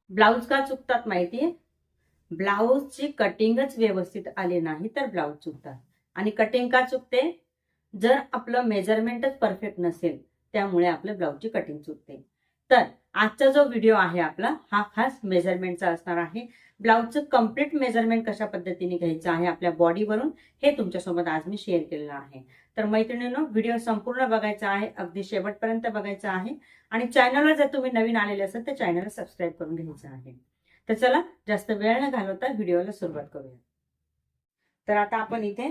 Blouse का चुकतात माहितीये? ब्लाऊजची कटिंगच व्यवस्थित आली नाही तर ब्लाऊज चुकतात. आणि कटिंग का चुकते? जर आपलं मेजरमेंटच परफेक्ट नसेल त्यामुळे आपल्या ब्लाऊजची कटिंग चुकते. तर आजचा जो व्हिडिओ आहे आपला हा खास मेजरमेंटचा असणार आहे. ब्लाऊजचं कम्प्लीट मेजरमेंट कशा पद्धतीने घ्यायचं आहे आपल्या बॉडीवरून हे तुमच्यासोबत आज मी शेअर केलेलं आहे. तर मैत्रिणींनो, व्हिडिओ संपूर्ण बघायचा आहे, अगदी शेवटपर्यंत बघायचा आहे. आणि चॅनलला जर तुम्ही नवीन आलेले असाल तर चॅनलला सबस्क्राईब करून घ्यायचं आहे. तर चला, जास्त वेळ न घालवता व्हिडिओला सुरुवात करूया. तर आता आपण इथे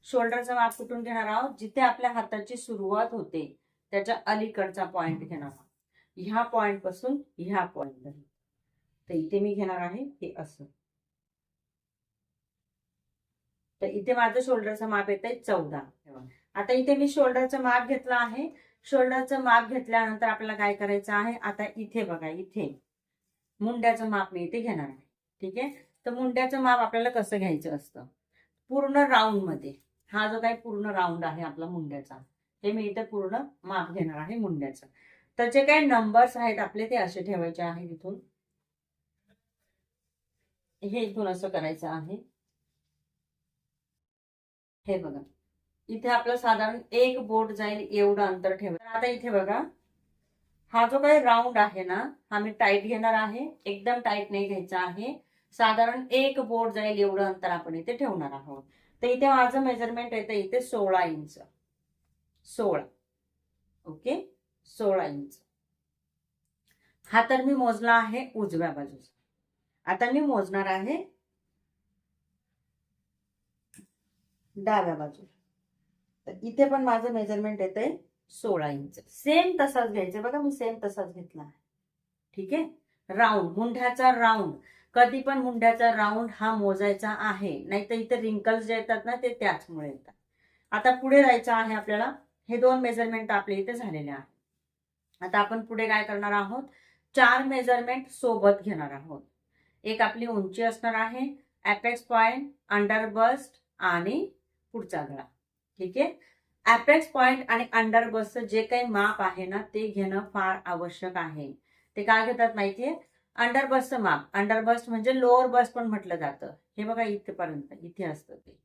शोल्डरचा माप कुठून घेणार आहोत? जिथे आपल्या हाताची सुरुवात होते त्याच्या अलीकडचा पॉइंट घेणार आहोत. ह्या पॉइंट पासून ह्या पॉइंट. तर इथे मी घेणार आहे हे असं. तर इथे माझं शोल्डरचं माप येत आहे 14. आता इथे मी शोल्डरचं माप घेतलं आहे. शोल्डरचं माप घेतल्यानंतर आपल्याला काय करायचं आहे? आता इथे बघा, इथे मुंड्याचं माप मी इथे घेणार आहे. ठीक आहे. तर मुंड्याचं माप आपल्याला कसं घ्यायचं असतं? पूर्ण राऊंड मध्ये, हा जो काही पूर्ण राऊंड आहे आपला मुंड्याचा, हे मी इथे पूर्ण माप घेणार आहे मुंड्याचं. तर जे काही नंबर्स आहेत आपले ते असे ठेवायचे आहेत. इथून हे इथून असं करायचं आहे. हे बघा, इथे आपलं साधारण एक बोट जाईल एवढं अंतर ठेवा. आता इथे बघा, हा जो काही राऊंड आहे ना, हा मी टाईट घेणार आहे. एकदम टाईट नाही घ्यायचा आहे. साधारण एक बोट जाईल एवढं अंतर आपण इथे ठेवणार आहोत. तर इथे माझं मेजरमेंट येतं इथे 16 इंच. 16. Okay, 16 inch. हा तर मी मोजला आहे उजव्या बाजूचा. आता मी मोजणार आहे डाव्या बाजूला. तर इथे पण माझं मेजरमेंट येतंय 16 इंच. सेम तसाच घ्यायचं बघा, मी सेम तसाच घेतला आहे. ठीक आहे. राऊंड, मुंढ्याचा राऊंड, कधी पण मुंढ्याचा राऊंड हा मोजायचा आहे, नाही तर इथे रिंकल्स जे येतात ना ते त्याचमुळे येतात. आता पुढे जायचं आहे आपल्याला. हे दोन मेजरमेंट आपले इथे झालेले आहेत. आता आपण पुढे काय करणार आहोत? 4 मेजरमेंट सोबत घेणार आहोत. एक आपली उंची असणार आहे, अपेक्स पॉइंट, अंडर बस्ट आणि पुढचा गळा. ठीक आहे. अपेक्स पॉइंट आणि अंडर बस्टचं जे काही माप आहे ना ते घेणं फार आवश्यक आहे. ते काय घेतात माहितीये? अंडर बस्टचं माप. अंडर बस्ट म्हणजे लोअर बस्ट पण म्हटलं जातं. हे बघा इथेपर्यंत, इथे असतं ते.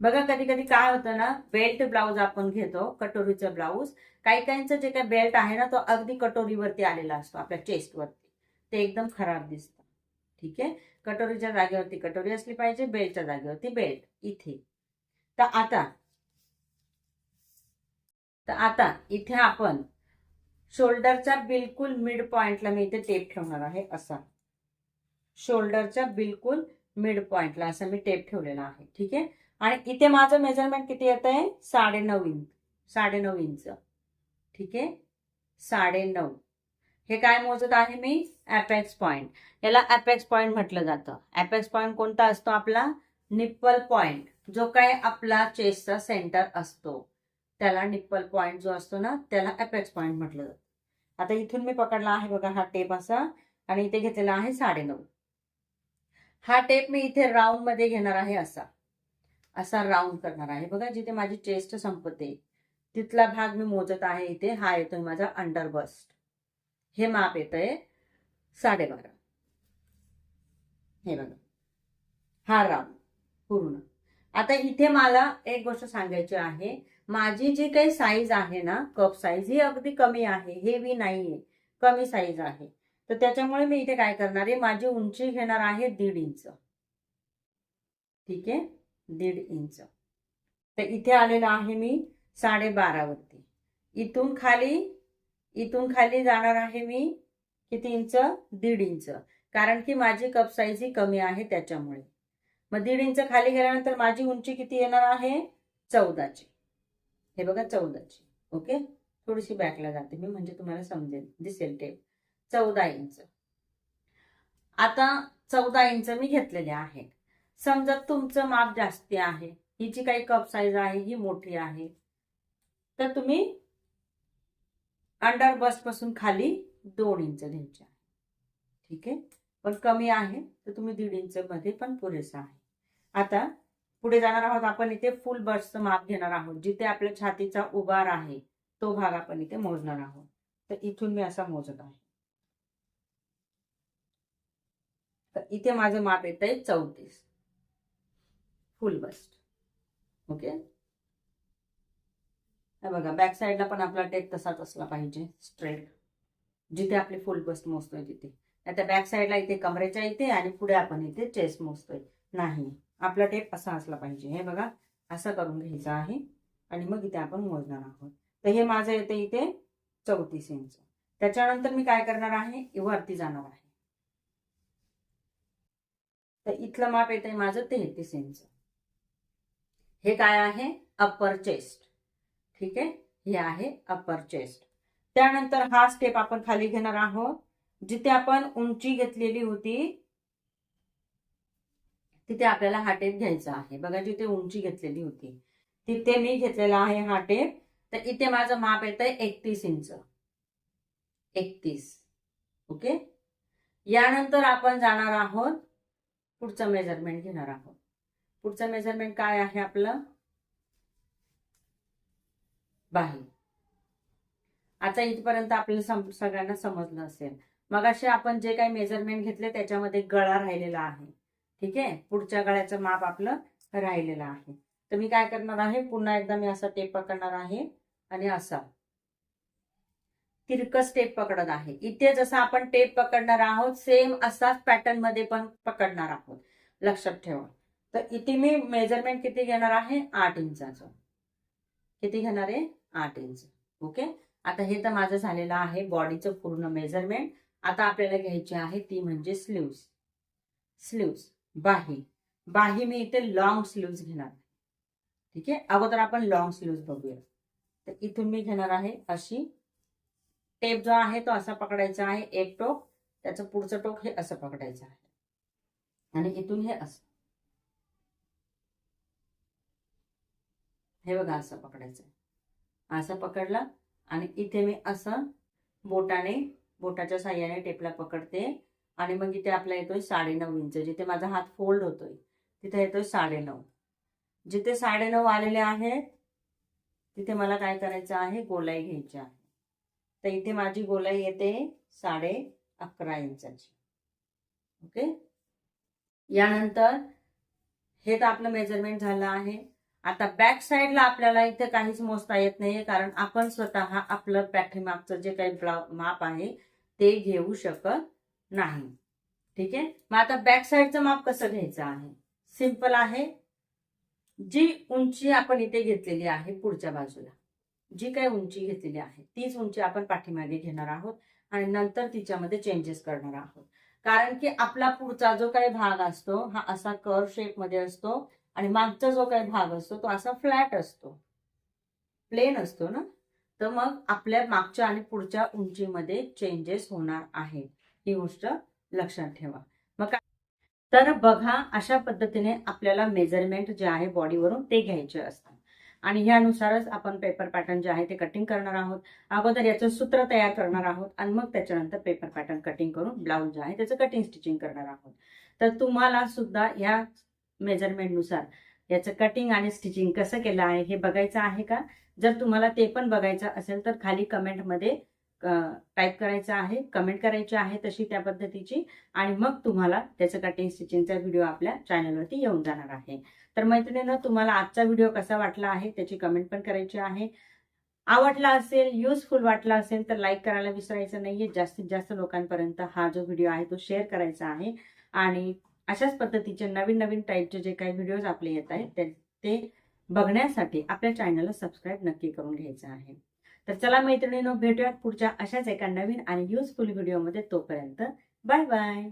बघा कधी कधी काय होतं ना, बेल्ट ब्लाऊज आपण घेतो, कटोरीचं ब्लाऊज. काही काहींचं जे काही बेल्ट आहे ना तो अगदी कटोरीवरती आलेला असतो, आपल्या चेस्टवरती. ते एकदम खराब दिसतं. ठीक आहे. कटोरीच्या जागेवरती कटोरी असली पाहिजे, बेल्टच्या जागेवरती बेल्ट इथे. तर आता इथे आपण शोल्डरच्या बिलकुल मिड पॉइंटला मी इथे टेप ठेवणार आहे असा. शोल्डरच्या बिलकुल मिड पॉइंटला असा मी टेप ठेवलेला आहे. ठीक आहे. आणि इथे माझं मेजरमेंट किती येत आहे? 9.5 इंच. 9.5 इंच. ठीक आहे. 9.5. हे काय मोजत आहे मी? Apex point. याला अपेक्स पॉइंट म्हटलं जातं. अपेक्स पॉइंट कोणता असतो आपला? Nipple point. जो काय आपला चेस्टचा सेंटर असतो त्याला निप्पल पॉइंट जो असतो ना त्याला अपेक्स पॉइंट म्हटलं जातं. आता इथून मी पकडला आहे बघा हा टेप असा, आणि इथे घेतलेला आहे 9.5. हा टेप मी इथे राऊंड मध्ये घेणार आहे असा. असा राऊंड करणार आहे बघा, जिथे माझी चेस्ट संपते तिथला भाग मी मोजत आहे इथे. हा येतोय माझा अंडर बस्ट. हे माप येतंय 12.5. हे बघा, हा राऊंड पूर्ण. आता इथे मला एक गोष्ट सांगायची आहे. माझी जी काही साईज आहे ना, कप साईज, ही अगदी कमी आहे, हेवी नाहीये, कमी साईज आहे. तर त्याच्यामुळे मी इथे काय करणार आहे, माझी उंची घेणार आहे 1.5 इंच. ठीक आहे, 1.5 इंच. तर इथे आलेला आहे मी 12.5 वरती. इथून खाली जाणार आहे मी किती इंच? 1.5 इंच. कारण की माझी कप साईज ही कमी आहे त्याच्यामुळे. मग 1.5 इंच खाली गेल्यानंतर माझी उंची किती येणार आहे? 14ची. हे बघा 14ची. ओके. थोडीशी बॅकला जाते मी म्हणजे तुम्हाला समजेल, दिसेल टेप. 14 इंच. आता 14 इंच मी घेतलेले आहे. समजा तुमचं माप जास्ती आहे, ही जी काही कप साईज आहे ही मोठी आहे, तर तुम्ही अंडर बस्ट पासून खाली 2 इंच घ्यायचे. ठीक आहे. पण कमी आहे तर तुम्ही 1.5 इंच मध्ये पण पुरेसा आहे. आता पुढे जाणार आहोत आपण. इथे फुल बस्टचं माप घेणार आहोत. जिथे आपल्या छातीचा उभार आहे तो भाग आपण इथे मोजणार आहोत. तर इथून मी असा मोजत आहे. इथे माझं माप येत आहे 34 फुल बस्ट. ओके, हे बघा बॅक साईडला पण आपला टेप तसाच असला पाहिजे स्ट्रेट, जिथे आपली फुल बस्ट मोजतोय तिथे. आता बॅक साईडला इथे कमरेच्या इथे आणि पुढे आपण इथे चेस्ट मोजतोय, नाही, आपला टेप असा असला पाहिजे. हे बघा असं करून घ्यायचं आहे आणि मग इथे आपण मोजणार आहोत. तर हे माझं येते इथे 34 इंच. त्याच्यानंतर मी काय करणार आहे, वरती जाणार आहे. तर इथलं माप येते माझं 33 इंच. हे काय आहे, अप्पर चेस्ट. ठीक आहे, हे आहे अप्पर चेस्ट. त्यानंतर हा स्टेप आपण खाली घेणार आहोत. जिथे आपण उंची घेतलेली होती तिथे आपल्याला हा टेप घ्यायचा आहे. बघा जिथे उंची घेतलेली होती तिथे मी घेतलेला आहे हा टेप. तर इथे माझं माप येत आहे 31 इंच. 31. ओके, यानंतर आपण जाणार आहोत पुढचं मेजरमेंट घेणार आहोत. पुढचं मेजरमेंट काय आहे आपलं, बाही. आता इथपर्यंत आपल्याला सगळ्यांना समजलं असेल. मग असे आपण जे काही मेजरमेंट घेतले त्याच्यामध्ये गळा राहिलेला आहे. ठीक आहे, पुढच्या गळ्याचं माप आपलं राहिलेलं आहे. तर मी काय करणार आहे, पुन्हा एकदा मी असा टेप पकडणार आहे आणि असा तिरकस टेप पकडत आहे. इथे जसं आपण टेप पकडणार आहोत सेम असाच पॅटर्न मध्ये पण पकडणार आहोत, लक्षात ठेवा. तर इथे मी मेजरमेंट किती घेणार आहे, 8 इंचाचं. किती घेणार आहे, 8 इंच. ओके, आता हे तर माझं झालेलं आहे बॉडीचं पूर्ण मेजरमेंट. आता आपल्याला घ्यायची आहे ती म्हणजे स्लीव्स. स्लीव्स, बाही. बाही मी इथे लॉंग स्लीव्स घेणार. ठीक आहे, अगोदर आपण लॉंग स्लीव्स बघूया. तर इथून मी घेणार आहे अशी, टेप जो आहे तो असा पकडायचा आहे, एक टोक, त्याचं पुढचं टोक हे असं पकडायचं आहे आणि इथून हे असं, हे बघा असं पकडायचं. असं पकडलं आणि इथे मी असं बोटाच्या साह्याने टेपला पकडते आणि मग इथे आपला येतोय 9.5 इंच. जिथे माझा हात फोल्ड होतोय तिथे येतोय 9.5. जिथे 9.5 आलेले आहेत तिथे मला काय करायचं आहे, गोलाई घ्यायची आहे. तर इथे माझी गोलाई येते 11.5 इंचाची. ओके, यानंतर हे तर आपलं मेजरमेंट झालं आहे. आता बॅक साईडला आपल्याला इथे काहीच मोजता येत नाहीये, कारण आपण स्वतः आपलं पाठीमागचं जे काही माप आहे ते घेऊ शकत नाही. ठीक आहे, मग आता बॅक साईडचं माप कसं घ्यायचं आहे, सिंपल आहे. जी उंची आपण इथे घेतलेली आहे पुढच्या बाजूला, जी काही उंची घेतलेली आहे तीच उंची आपण पाठीमागे घेणार आहोत आणि नंतर तिच्यामध्ये चेंजेस करणार आहोत. कारण की आपला पुढचा जो काही भाग असतो हा असा कर्व शेप मध्ये असतो आणि मागचा जो काही भाग असतो तो असा फ्लॅट असतो, प्लेन असतो ना. तर मग आपल्या मागच्या आणि पुढच्या उंचीमध्ये चेंजेस होणार आहेत, ही गोष्ट लक्षात ठेवा. मग तर बघा, अशा पद्धतीने आपल्याला मेजरमेंट जे आहे बॉडीवरून ते घ्यायचे असतात आणि ह्यानुसारच आपण पेपर पॅटर्न जे आहे ते कटिंग करणार आहोत. अगोदर याचं सूत्र तयार करणार आहोत आणि मग त्याच्यानंतर पेपर पॅटर्न कटिंग करून ब्लाऊज जे आहे त्याचं कटिंग स्टिचिंग करणार आहोत. तर तुम्हाला सुद्धा या मेजरमेंटनुसार याचं कटिंग आणि स्टिचिंग कसं केलं आहे हे बघायचं आहे का? जर तुम्हाला ते पण बघायचं असेल तर खाली कमेंटमध्ये टाईप करायचं आहे, कमेंट करायची आहे तशी त्या पद्धतीची, आणि मग तुम्हाला त्याचं कटिंग स्टिचिंगचा व्हिडिओ आपल्या चॅनलवरती येऊन जाणार आहे. तर मैत्रिणींनो, तुम्हाला आजचा व्हिडिओ कसा वाटला आहे त्याची कमेंट पण करायची आहे. आवडला असेल, युजफुल वाटला असेल तर लाईक करायला विसरायचं नाहीये. जास्तीत जास्त लोकांपर्यंत हा जो व्हिडिओ आहे तो शेअर करायचा आहे आणि अशाच पद्धतीचे नवीन नवीन टाईपचे जे काही व्हिडिओज आपले येत आहेत ते बघण्यासाठी आपल्या चॅनलला सबस्क्राईब नक्की करून घ्यायचं आहे. तर चला मैत्रिणींनो, भेटूयात पुढच्या अशाच एका नवीन आणि युजफुल व्हिडिओमध्ये. तोपर्यंत बाय बाय.